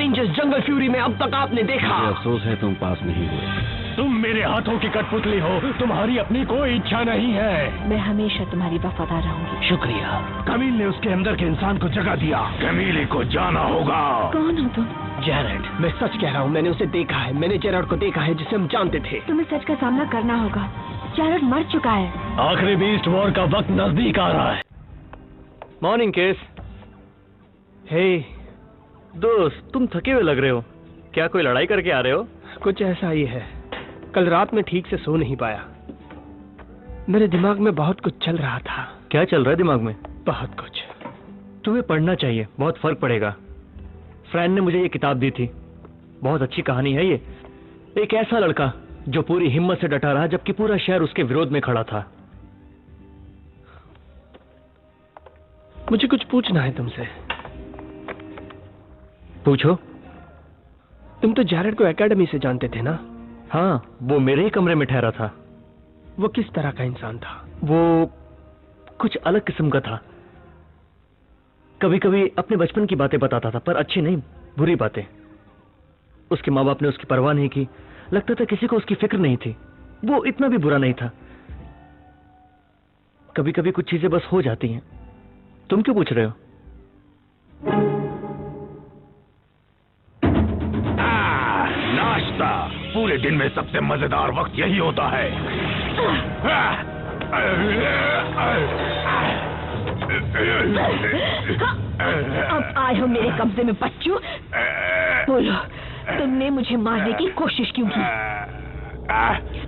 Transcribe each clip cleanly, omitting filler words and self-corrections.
Avengers Jungle Fury में अब तक आपने देखा। मुझे अफसोस है तुम पास नहीं हुए। तुम मेरे हाथों की कठपुतली हो, तुम्हारी अपनी कोई इच्छा नहीं है। मैं हमेशा तुम्हारी वफादार रहूंगी। शुक्रिया। कमील ने उसके अंदर के इंसान को जगा दिया। कमीले को जाना होगा। कौन हो तुम? जेरड। मैं सच कह रहा हूँ, मैंने उसे देखा है। मैंने जेरड को देखा है जिसे हम जानते थे। तुम्हें सच का सामना करना होगा। जेरड मर चुका है। आखिरी बीस्ट वॉर का वक्त नजदीक आ रहा है। Morning case. हे दोस्त, तुम थके हुए लग रहे हो। क्या कोई लड़ाई करके आ रहे हो? कुछ ऐसा ही है। कल रात में ठीक से सो नहीं पाया। मेरे दिमाग में बहुत कुछ चल रहा था। क्या चल रहा है दिमाग में? बहुत कुछ। तुम्हें पढ़ना चाहिए, बहुत फर्क पड़ेगा। फ्रेंड ने मुझे ये किताब दी थी, बहुत अच्छी कहानी है ये। एक ऐसा लड़का जो पूरी हिम्मत से डटा रहा जबकि पूरा शहर उसके विरोध में खड़ा था। मुझे कुछ पूछना है तुमसे। पूछो। तुम तो जेरड को एकेडमी से जानते थे ना? हाँ, वो मेरे ही कमरे में ठहरा था। वो किस तरह का इंसान था? वो कुछ अलग किस्म का था। कभी कभी अपने बचपन की बातें बताता था, पर अच्छी नहीं, बुरी बातें। उसके माँ बाप ने उसकी परवाह नहीं की। लगता था किसी को उसकी फिक्र नहीं थी। वो इतना भी बुरा नहीं था। कभी कभी कुछ चीजें बस हो जाती हैं। तुम क्यों पूछ रहे हो? नाश्ता पूरे दिन में सबसे मजेदार वक्त यही होता है। अब आए हो मेरे कब्जे में बच्चों। बोलो, तुमने मुझे मारने की कोशिश क्यों की?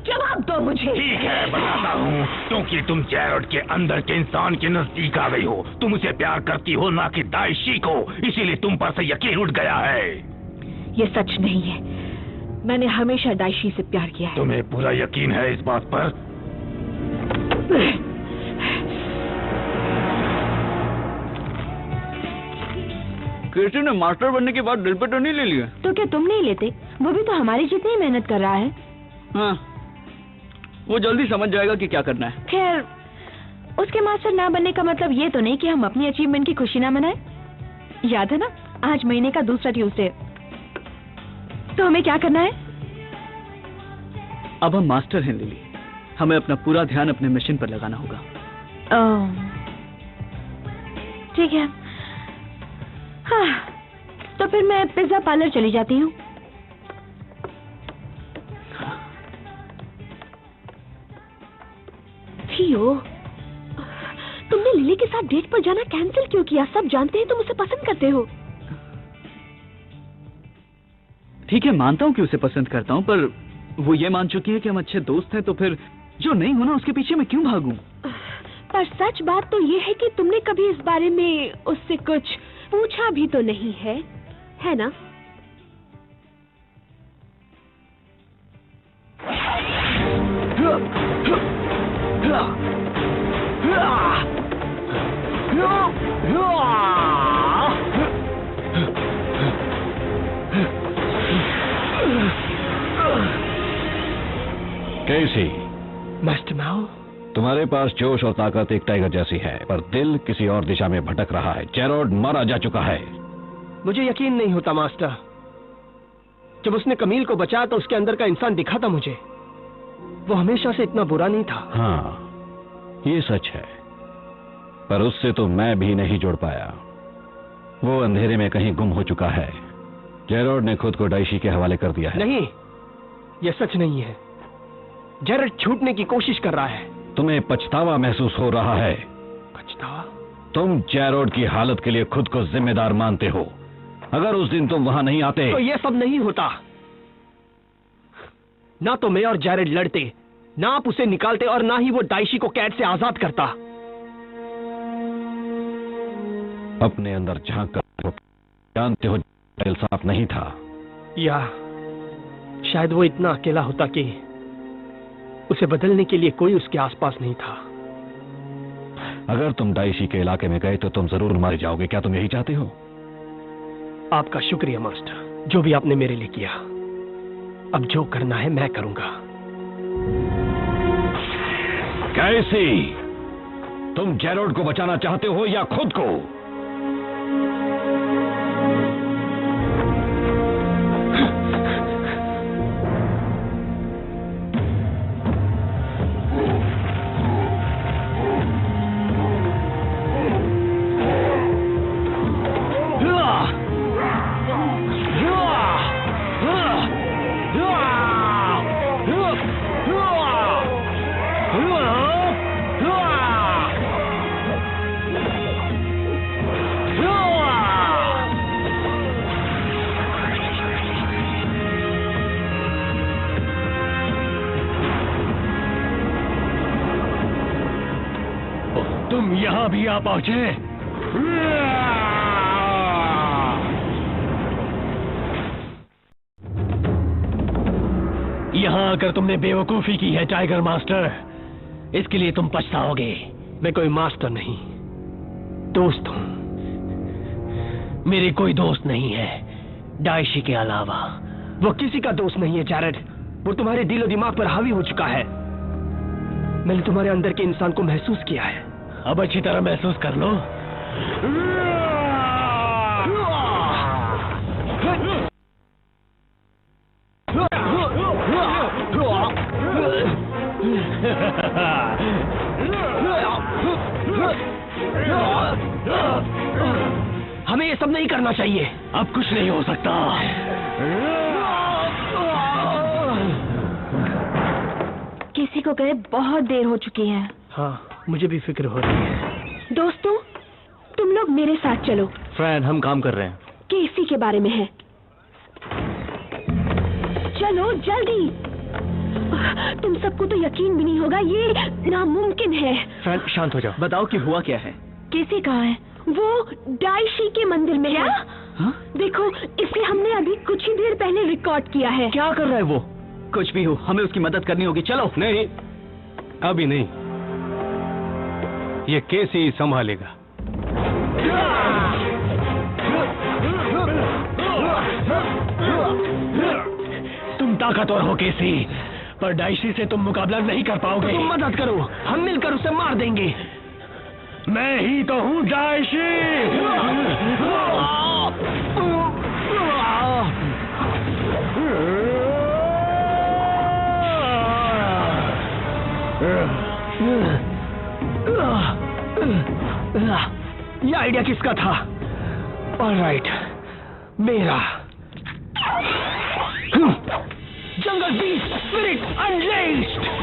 जवाब दो मुझे। ठीक है, बताता हूँ। क्योंकि तुम जेरड के अंदर के इंसान के नजदीक आ गई हो। तुम उसे प्यार करती हो, ना कि दाइशी को। इसीलिए तुम पर से यकीन उठ गया है। ये सच नहीं है। मैंने हमेशा दाइशी से प्यार किया है। तुम्हें पूरा यकीन है इस बात पर? कृष्ण ने मास्टर बनने के बाद दिल पे तो नहीं ले लिया? तो क्या तुम नहीं लेते? वो भी तो हमारी जितनी ही मेहनत कर रहा है। हाँ, वो जल्दी समझ जाएगा कि क्या करना है। खैर, उसके मास्टर ना बनने का मतलब ये तो नहीं कि हम अपनी अचीवमेंट की खुशी ना मनाएं। याद है ना, आज महीने का दूसरा ट्यूसडे। तो हमें क्या करना है? अब हम मास्टर हैं लिली। हमें अपना पूरा ध्यान अपने मिशन पर लगाना होगा। ठीक है। हाँ, तो फिर मैं पिज्जा पार्लर चली जाती हूँ। थियो, तुमने लिली के साथ डेट पर जाना कैंसिल क्यों किया? सब जानते हैं तुम उसे पसंद करते हो। ठीक है, मानता हूँ कि उसे पसंद करता हूँ, पर वो ये मान चुकी है कि हम अच्छे दोस्त हैं, तो फिर जो नहीं होना उसके पीछे मैं क्यों भागूं? पर सच बात तो ये है कि तुमने कभी इस बारे में उससे कुछ पूछा भी तो नहीं है ना? कैसी? मास्टर माओ, तुम्हारे पास जोश और ताकत एक टाइगर जैसी है, पर दिल किसी और दिशा में भटक रहा है। जेरड मारा जा चुका है। मुझे यकीन नहीं होता मास्टर। जब उसने कमील को बचाया तो उसके अंदर का इंसान दिखा था मुझे। वो हमेशा से इतना बुरा नहीं था। हाँ, ये सच है, पर उससे तो मैं भी नहीं जुड़ पाया। वो अंधेरे में कहीं गुम हो चुका है। जेरड ने खुद को दाइशी के हवाले कर दिया है। नहीं, ये सच नहीं है। जेरड छूटने की कोशिश कर रहा है। तुम्हें पछतावा महसूस हो रहा है। पछतावा? तुम जेरड की हालत के लिए खुद को जिम्मेदार मानते हो। अगर उस दिन तुम वहां नहीं आते तो ये सब नहीं होता। ना तो मैं और जेरड लड़ते, ना आप उसे निकालते, और ना ही वो दाइशी को कैद से आजाद करता। अपने अंदर झांक कर जानते हो दिल साफ नहीं था। या शायद वो इतना अकेला होता कि उसे बदलने के लिए कोई उसके आसपास नहीं था। अगर तुम दाइशी के इलाके में गए तो तुम जरूर मारे जाओगे। क्या तुम यही चाहते हो? आपका शुक्रिया मास्टर, जो भी आपने मेरे लिए किया। अब जो करना है मैं करूंगा। कैसी? तुम जेरड को बचाना चाहते हो या खुद को? तुम यहाँ भी आ पहुंचे। यहाँ आकर तुमने बेवकूफी की है टाइगर मास्टर, इसके लिए तुम पछताओगे। मैं कोई मास्टर नहीं, दोस्त हूं। मेरे कोई दोस्त नहीं है डायशी के अलावा। वो किसी का दोस्त नहीं है जैरेड, वो तुम्हारे दिलो दिमाग पर हावी हो चुका है। मैंने तुम्हारे अंदर के इंसान को महसूस किया है। अब अच्छी तरह महसूस कर लो। हमें ये सब नहीं करना चाहिए। अब कुछ नहीं हो सकता। किसी को गए बहुत देर हो चुकी है। हाँ, मुझे भी फिक्र हो रही है। दोस्तों, तुम लोग मेरे साथ चलो। फ्रैन, हम काम कर रहे हैं। केसी के बारे में है। चलो जल्दी। तुम सबको तो यकीन भी नहीं होगा, ये नामुमकिन है। फ्रैन, शांत हो जाओ। बताओ कि हुआ क्या है। केसी कहाँ है? वो डायशी के मंदिर में है। हाँ? देखो, इसे हमने अभी कुछ ही देर पहले रिकॉर्ड किया है। क्या कर रहा है वो? कुछ भी हो, हमें उसकी मदद करनी होगी। चलो। नहीं, अभी नहीं, ये केसी संभालेगा। तुम ताकतवर हो केसी, पर डायशी से तुम मुकाबला नहीं कर पाओगे। तुम मदद करो, हम मिलकर उसे मार देंगे। मैं ही तो हूँ डायशी। ये आइडिया किसका था? ऑलराइट, मेरा। जंगल बीस्ट स्पिरिट अनलेश्ड।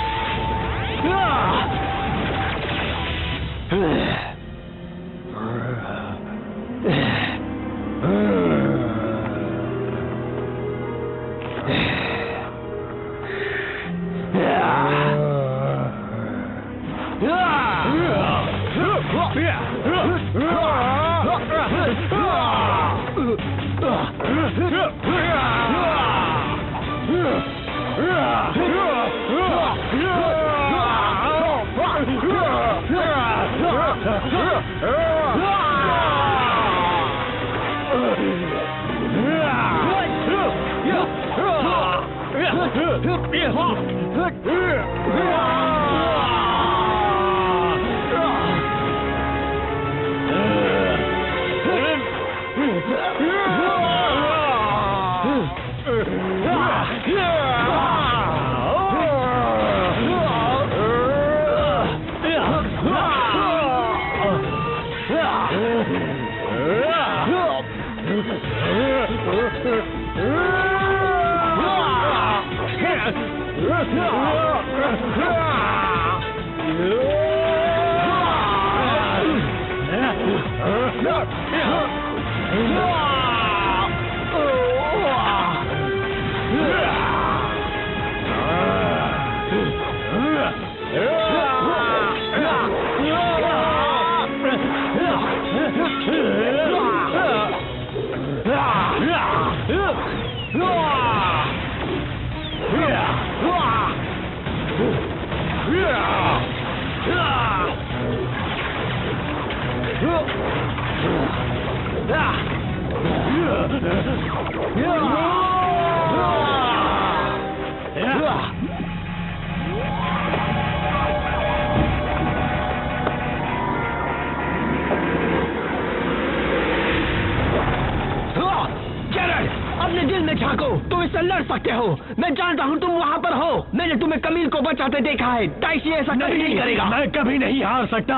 अपने दिल में झांको, तुम इससे लड़ सकते हो। मैं जानता हूँ तुम वहाँ पर हो। मैंने तुम्हें कमील को बचाते देखा है। डायशी ऐसा कभी नहीं करेगा। मैं कभी नहीं हार सकता।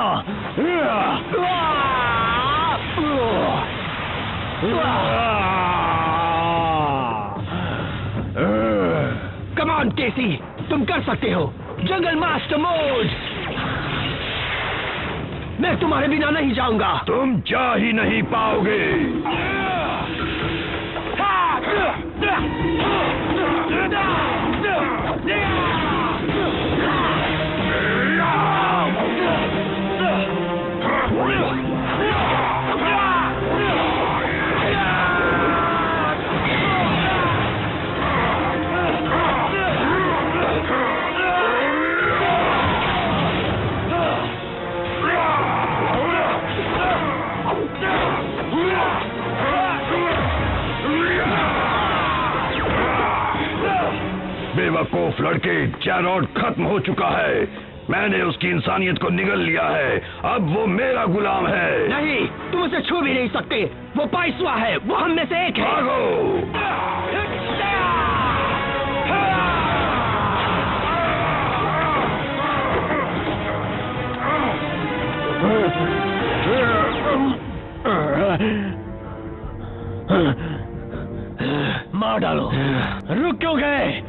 कम ऑन केसी, तुम कर सकते हो। जंगल मास्टर मोड। मैं तुम्हारे बिना नहीं जाऊंगा। तुम जा ही नहीं पाओगे। बेवकूफ लड़के, जेरोड खत्म हो चुका है। मैंने उसकी इंसानियत को निगल लिया है, अब वो मेरा गुलाम है। नहीं, तुम उसे छू भी नहीं सकते। वो पाइसवा है, वो हम में से एक है। मार डालो। रुक क्यों गए?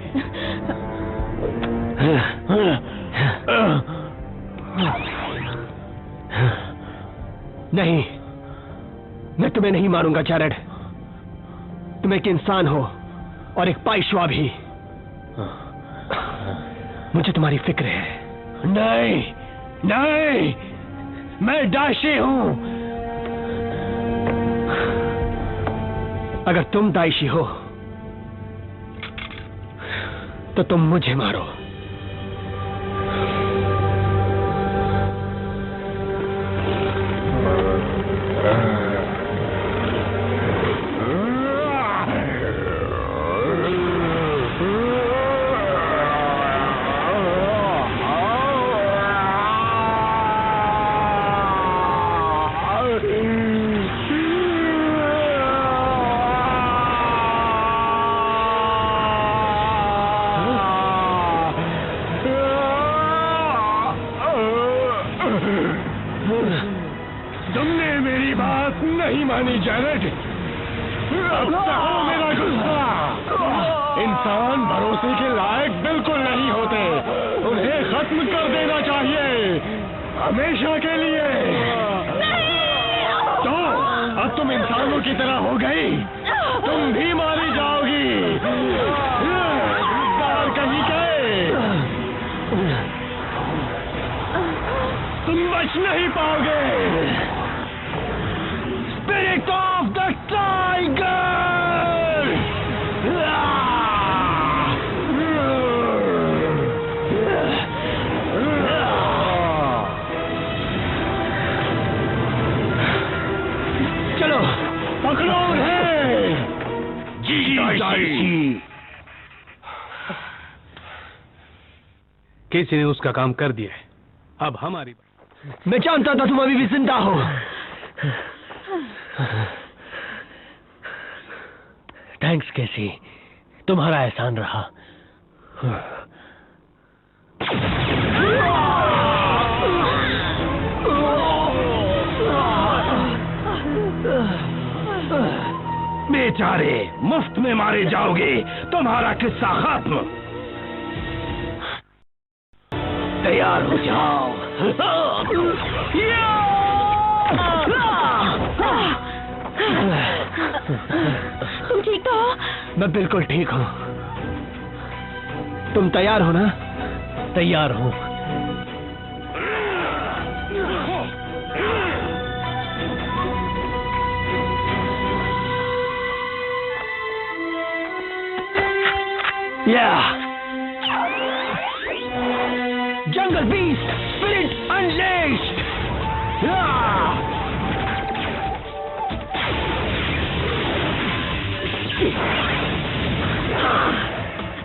नहीं, मैं तुम्हें नहीं मारूंगा जेरड। तुम एक इंसान हो और एक पाइशवा भी। मुझे तुम्हारी फिक्र है। नहीं नहीं, मैं दाइशी हूं। अगर तुम दाइशी हो तो तुम मुझे मारो। तुमने मेरी बात नहीं मानी जेरड। अब सहो मेरा गुस्सा। इंसान भरोसे के लायक बिल्कुल नहीं होते, उन्हें खत्म कर देना चाहिए, हमेशा के लिए। तो अब तुम इंसानों की तरह हो गई, तुम भी मारी जाओगी। बाहर कहीं गए, तुम बच नहीं पाओगे। Spirit of the Tiger! चलो पकड़ो उन्हें। जी दाइशी। किसी ने उसका काम कर दिया है, अब हमारी। मैं जानता था तुम अभी भी जिंदा हो। थैंक्स कैसी, तुम्हारा एहसान रहा। बेचारे मुफ्त में मारे जाओगे, तुम्हारा किस्सा खत्म। तैयार हो जाओ। तुम ठीक तो हो? मैं बिल्कुल ठीक हूँ। तुम तैयार हो ना? तैयार हूँ। Jungle Beast, Spirit Unleashed!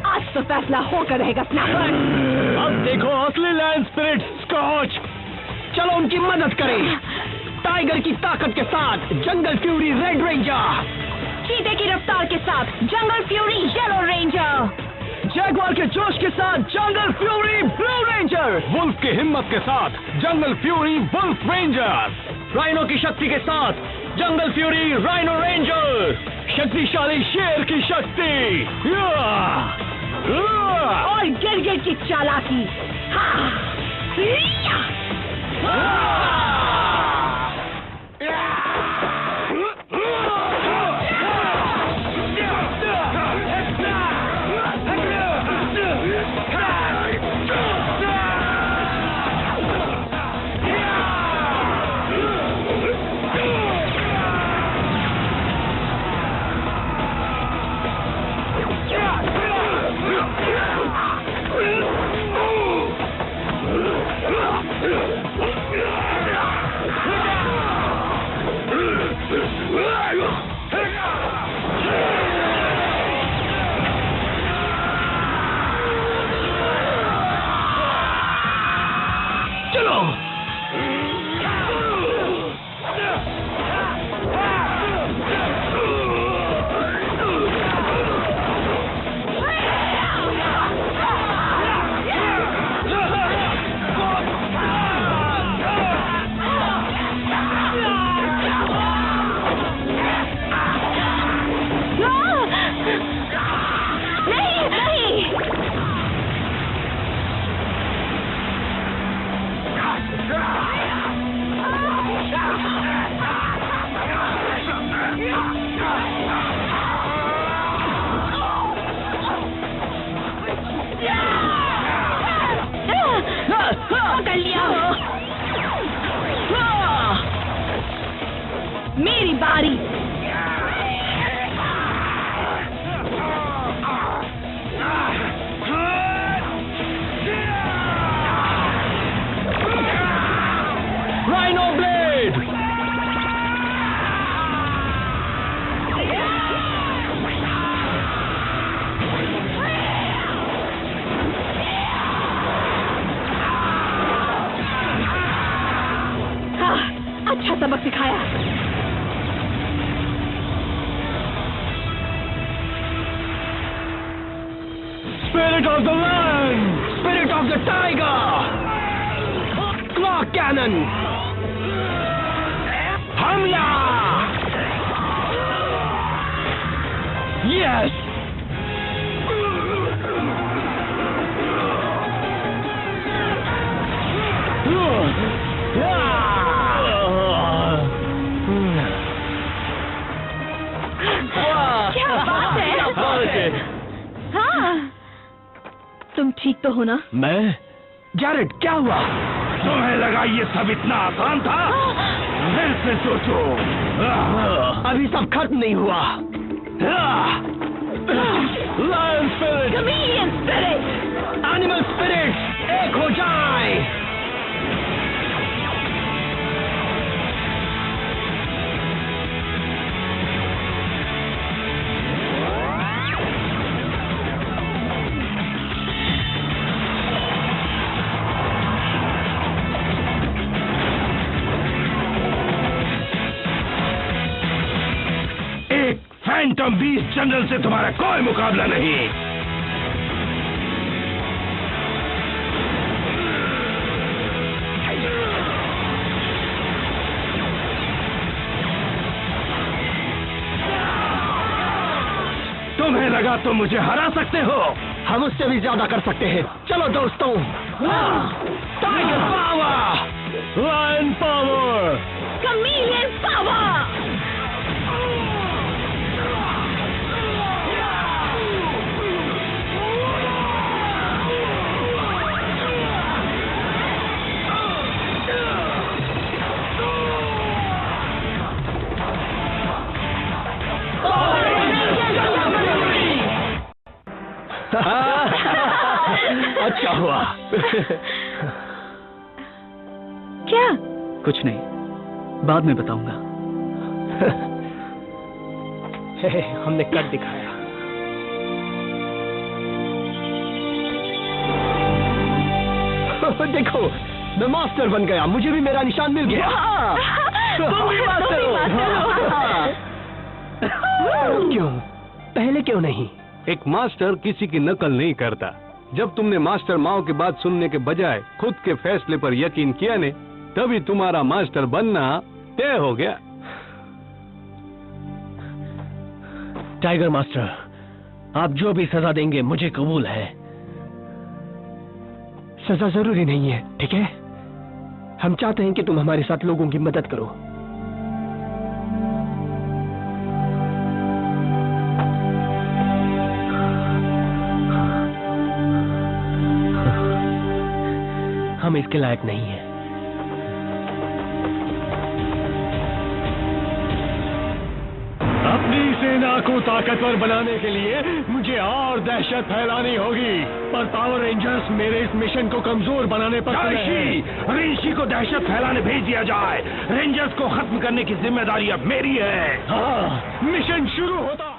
आज तो फैसला होकर रहेगा स्नैपर। अब देखो असली लैंड स्पिरिट स्कॉच। चलो उनकी मदद करें। टाइगर की ताकत के साथ जंगल फ्यूरी रेड रेंजर, चीते की रफ्तार के साथ jungle fury yellow ranger, jaguar के जोश के साथ jungle fury blue ranger, wolf की हिम्मत के साथ jungle fury wolf ranger, rhino की शक्ति के साथ जंगल फ्यूरी राइनो रेंजर, शक्तिशाली शेर की शक्ति और गिरगिट की चालाकी। Spirit of the Land! Spirit of the Tiger! Claw Cannon! Hamla! Yes! क्या बात है? हाँ, तुम ठीक तो हो ना? मैं? जैरेड, क्या हुआ? तुम्हें लगा ये सब इतना आसान था? फिर से सोचो। अभी सब खत्म नहीं हुआ। Lion Spirit, Chameleon Spirit, Animal Spirit, एक हो जाए। फैंटम बीस्ट जनरल से तुम्हारा कोई मुकाबला नहीं। तुम्हें लगा तुम मुझे हरा सकते हो? हम उससे भी ज्यादा कर सकते हैं। चलो दोस्तों, tiger power, lion power, Chameleon Power! अच्छा हुआ। क्या? कुछ नहीं, बाद में बताऊंगा। हमने कट दिखाया। देखो, मैं मास्टर बन गया, मुझे भी मेरा निशान मिल गया। तुम भी मास्टर हो। क्यों? पहले क्यों नहीं? एक मास्टर किसी की नकल नहीं करता। जब तुमने मास्टर माओ की बात सुनने के बजाय खुद के फैसले पर यकीन किया ने, तभी तुम्हारा मास्टर बनना तय हो गया। टाइगर मास्टर, आप जो भी सजा देंगे मुझे कबूल है। सजा जरूरी नहीं है, ठीक है? हम चाहते हैं कि तुम हमारे साथ लोगों की मदद करो। हम इसके लायक नहीं हैं। अपनी सेना को ताकतवर बनाने के लिए मुझे और दहशत फैलानी होगी, पर पावर रेंजर्स मेरे इस मिशन को कमजोर बनाने पर ऋषि को दहशत फैलाने भेज दिया जाए। रेंजर्स को खत्म करने की जिम्मेदारी अब मेरी है। हाँ, मिशन शुरू होता